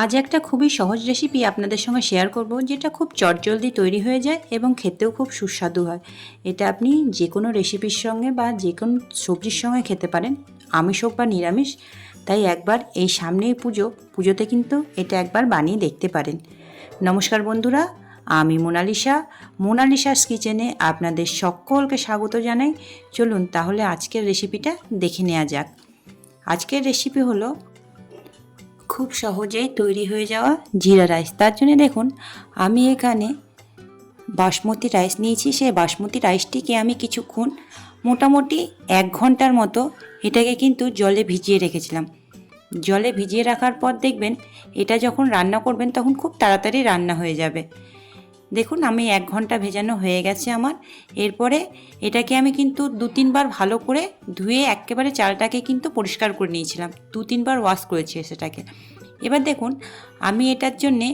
আজ একটা খুবই সহজ রেসিপি আপনাদের সঙ্গে শেয়ার করব, যেটা খুব চটজলদি তৈরি হয়ে যায় এবং খেতেও খুব সুস্বাদু হয়। এটা আপনি যে কোনো রেসিপির সঙ্গে বা যে কোনো সবজির সঙ্গে খেতে পারেন, আমিষ হোক বা নিরামিষ। তাই একবার এই সামনেই পুজোতে কিন্তু এটা একবার বানিয়ে দেখতে পারেন। নমস্কার বন্ধুরা, আমি মোনালিসাস কিচেনে আপনাদের সকলকে স্বাগত জানাই। চলুন তাহলে আজকের রেসিপিটা দেখে নেওয়া যাক। আজকের রেসিপি হলো খুব সহজেই তৈরি হয়ে যাওয়া জিরা রাইস। তার জন্য দেখুন, আমি এখানে বাসমতি রাইস নিয়েছি। সেই বাসমতি রাইসটিকে আমি কিছুক্ষণ, মোটামুটি 1 ঘন্টার মতো এটাকে কিন্তু জলে ভিজিয়ে রেখেছিলাম। জলে ভিজিয়ে রাখার পর দেখবেন এটা যখন রান্না করবেন তখন খুব তাড়াতাড়ি রান্না হয়ে যাবে। দেখুন, আমি 1 ঘন্টা ভেজানো হয়ে গেছে আমার। এরপরে এটাকে আমি কিন্তু 2-3 বার ভালো করে ধুয়ে একেবারে চালটাকে কিন্তু পরিষ্কার করে নিয়েছিলাম। 2-3 বার ওয়াশ করেছি সেটাকে। এবার দেখুন, আমি এটার জন্যে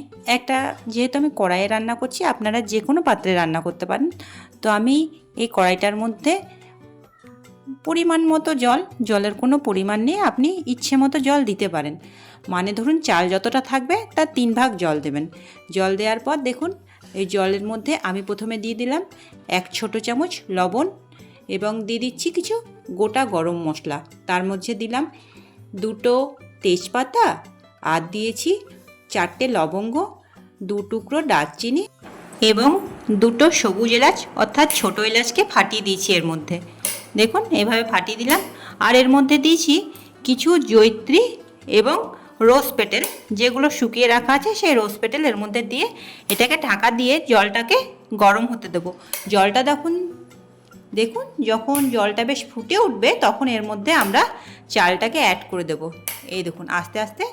যেহেতু আমি কড়াইয়ে রান্না করছি, আপনারা যে কোনো পাত্রে রান্না করতে পারেন। তো আমি এই কড়াইটার মধ্যে পরিমাণ মতো জলের কোনো পরিমাণ নেই, আপনি ইচ্ছে মতো জল দিতে পারেন। মানে ধরুন, চাল যতটা থাকবে তার 3 ভাগ জল দেবেন। জল দেওয়ার পর দেখুন, এই জলের মধ্যে আমি প্রথমে দিয়ে দিলাম 1 ছোট চামচ লবণ এবং দিয়ে দিচ্ছি কিছু গোটা গরম মশলা। তার মধ্যে দিলাম 2টো তেজপাতা আর দিয়েছি 4টে লবঙ্গ, 2 টুকরো দারচিনি এবং 2টো সবুজ এলাচ অর্থাৎ ছোটো এলাচকে ফাটিয়ে দিয়েছি এর মধ্যে। দেখুন, এভাবে ফাটিয়ে দিলাম। আর এর মধ্যে দিয়েছি কিছু জয়িত্রী এবং রোজ পেটেল, যেগুলো শুকিয়ে রাখা আছে সেই রোজ পেটেল এর মধ্যে দিয়ে এটাকে ঢাকা দিয়ে জলটাকে গরম হতে দেবো। জলটা দেখুন যখন জলটা বেশ ফুটে উঠবে তখন এর মধ্যে আমরা চালটাকে অ্যাড করে দেব। এই দেখুন, আস্তে আস্তে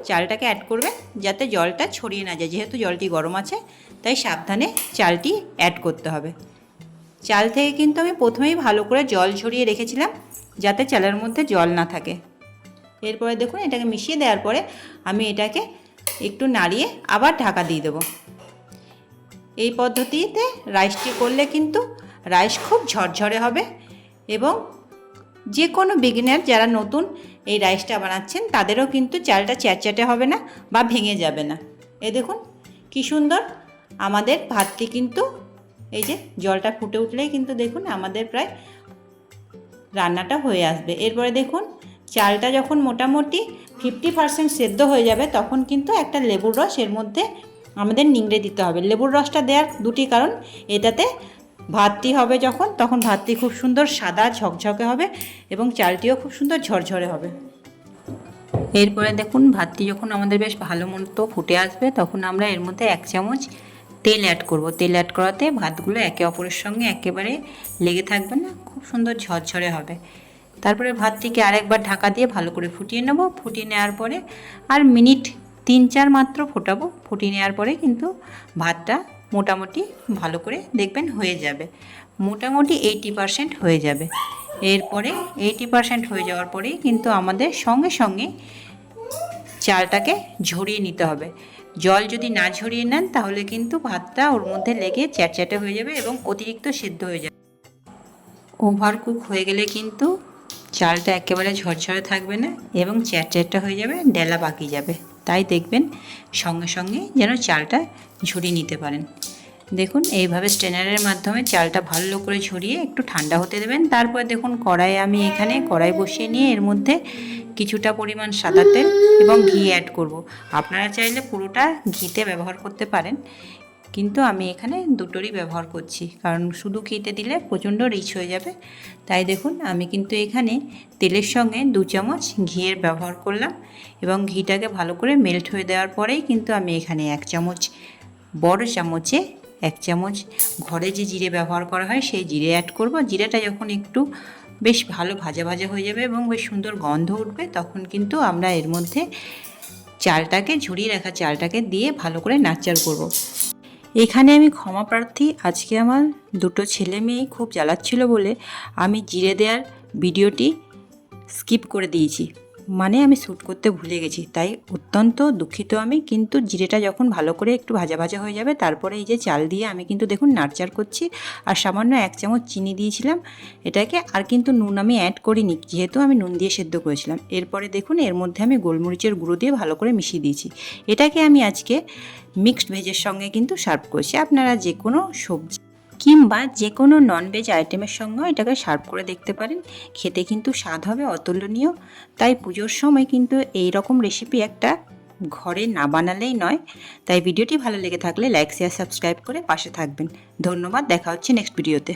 চালটাকে অ্যাড করবে যাতে জলটা ছড়িয়ে না যায়। যেহেতু জলটি গরম আছে তাই সাবধানে চালটি অ্যাড করতে হবে। চাল থেকে কিন্তু আমি প্রথমেই ভালো করে জল ঝরিয়ে রেখেছিলাম যাতে চালের মধ্যে জল না থাকে। এরপরে দেখুন, এটাকে মিশিয়ে দেওয়ার পরে আমি এটাকে একটু নাড়িয়ে আবার ঢাকা দিয়ে দেবো। এই পদ্ধতিতে রাইসটি করলে কিন্তু রাইস খুব ঝরঝরে হবে এবং যে কোনো বিগিনার যারা নতুন এই রাইসটা বানাচ্ছেন তাদেরও কিন্তু চালটা চ্যাটচ্যাটে হবে না বা ভেঙে যাবে না। এই দেখুন কি সুন্দর আমাদের ভাতটি কিন্তু, এই যে জলটা ফুটে উঠলেই কিন্তু দেখুন আমাদের প্রায় রান্নাটা হয়ে আসবে। এরপরে দেখুন, চালটা যখন মোটামুটি 50% সেদ্ধ হয়ে যাবে তখন কিন্তু একটা লেবুর রস এর মধ্যে আমাদের নিংড়ে দিতে হবে। লেবুর রসটা দেওয়ার দুটি কারণ, এটাতে ভাতটি হবে তখন ভাতটি খুব সুন্দর সাদা ঝকঝকে হবে এবং চালটিও খুব সুন্দর ঝরঝরে হবে। এরপরে দেখুন, ভাতটি যখন আমাদের বেশ ভালো মতো ফুটে আসবে তখন আমরা এর মধ্যে 1 চামচ তেল অ্যাড করব। তেল অ্যাড করাতে ভাতগুলো একে অপরের সঙ্গে একেবারে লেগে থাকবে না, খুব সুন্দর ঝরঝরে হবে। তারপরে ভাতটিকে আরেকবার ঢাকা দিয়ে ভালো করে ফুটিয়ে নেব। ফুটিয়ে নেওয়ার পরে আর মিনিট 3-4 মাত্র ফোটাবো। ফুটিয়ে নেওয়ার পরে কিন্তু ভাতটা মোটামুটি ভালো করে দেখবেন হয়ে যাবে। মোটামুটি 80% হয়ে যাবে। এরপরে 80% হয়ে যাওয়ার পরেই কিন্তু আমাদের সঙ্গে সঙ্গে চালটাকে ঝরিয়ে নিতে হবে। জল যদি না ঝরিয়ে নেন তাহলে কিন্তু ভাতটা ওর মধ্যে লেগে চ্যাটচ্যাটে হয়ে যাবে এবং অতিরিক্ত সেদ্ধ হয়ে যাবে। ওভারকুক হয়ে গেলে কিন্তু চালটা একেবারে ঝরঝরে থাকবে না এবং চ্যাটচ্যাটে হয়ে যাবে, ডেলা পাকিয়ে যাবে। তাই দেখবেন সঙ্গে সঙ্গে যেন চালটা ঝরিয়ে নিতে পারেন। দেখুন, এইভাবে স্ট্রেনারের মাধ্যমে চালটা ভালো করে ঝরিয়ে একটু ঠান্ডা হতে দেবেন। তারপর দেখুন, আমি এখানে কড়াই বসিয়ে নিয়ে এর মধ্যে কিছুটা পরিমাণ সাদা তেল এবং ঘি অ্যাড করব। আপনারা চাইলে পুরোটা ঘিতে ব্যবহার করতে পারেন, কিন্তু আমি এখানে দুটোরই ব্যবহার করছি কারণ শুধু ঘিতে দিলে প্রচণ্ড রিচ হয়ে যাবে। তাই দেখুন, আমি কিন্তু এখানে তেলের সঙ্গে 2 চামচ ঘিয়ের ব্যবহার করলাম এবং ঘিটাকে ভালো করে মেল্ট হয়ে দেওয়ার পরেই কিন্তু আমি এখানে 1 চামচ, বড় চামচে 1 চামচ ঘরে যে জিরে ব্যবহার করা হয় সেই জিরে অ্যাড করব। জিরেটা যখন একটু বেশ ভালো ভাজা ভাজা হয়ে যাবে এবং বেশ সুন্দর গন্ধ উঠবে তখন কিন্তু আমরা এর মধ্যে ঝরিয়ে রাখা চালটাকে দিয়ে ভালো করে নাড়াচাড়া করব। এখানে আমি ক্ষমা প্রার্থী, আজকে আমার 2টো ছেলে মেয়ে খুব জ্বালাচ্ছিল বলে আমি জিরে দেওয়ার ভিডিওটি স্কিপ করে দিয়েছি। মানে আমি শ্যুট করতে ভুলে গেছি, তাই অত্যন্ত দুঃখিত আমি। কিন্তু জিরেটা যখন ভালো করে একটু ভাজা ভাজা হয়ে যাবে, তারপরে এই যে চাল দিয়ে আমি কিন্তু দেখুন নাড়চাড় করছি। আর সামান্য 1 চামচ চিনি দিয়েছিলাম এটাকে, আর কিন্তু নুন আমি অ্যাড করিনি, যেহেতু আমি নুন দিয়ে সেদ্ধ করেছিলাম। এরপরে দেখুন এর মধ্যে আমি গোলমরিচের গুঁড়ো দিয়ে ভালো করে মিশিয়ে দিয়েছি। এটাকে আমি আজকে মিক্সড ভেজের সঙ্গে কিন্তু সার্ভ করছি। আপনারা যে কোনো সবজি কিংবা যে কোনো ননভেজ আইটেমের সঙ্গেও এটাকে সার্ভ করে দেখতে পারেন। খেতে কিন্তু স্বাদ হবে অতুলনীয়। তাই পুজোর সময় কিন্তু এই রকম রেসিপি একটা ঘরে না বানালেই নয়। তাই ভিডিওটি ভালো লেগে থাকলে লাইক, শেয়ার, সাবস্ক্রাইব করে পাশে থাকবেন। ধন্যবাদ, দেখা হচ্ছে নেক্সট ভিডিওতে।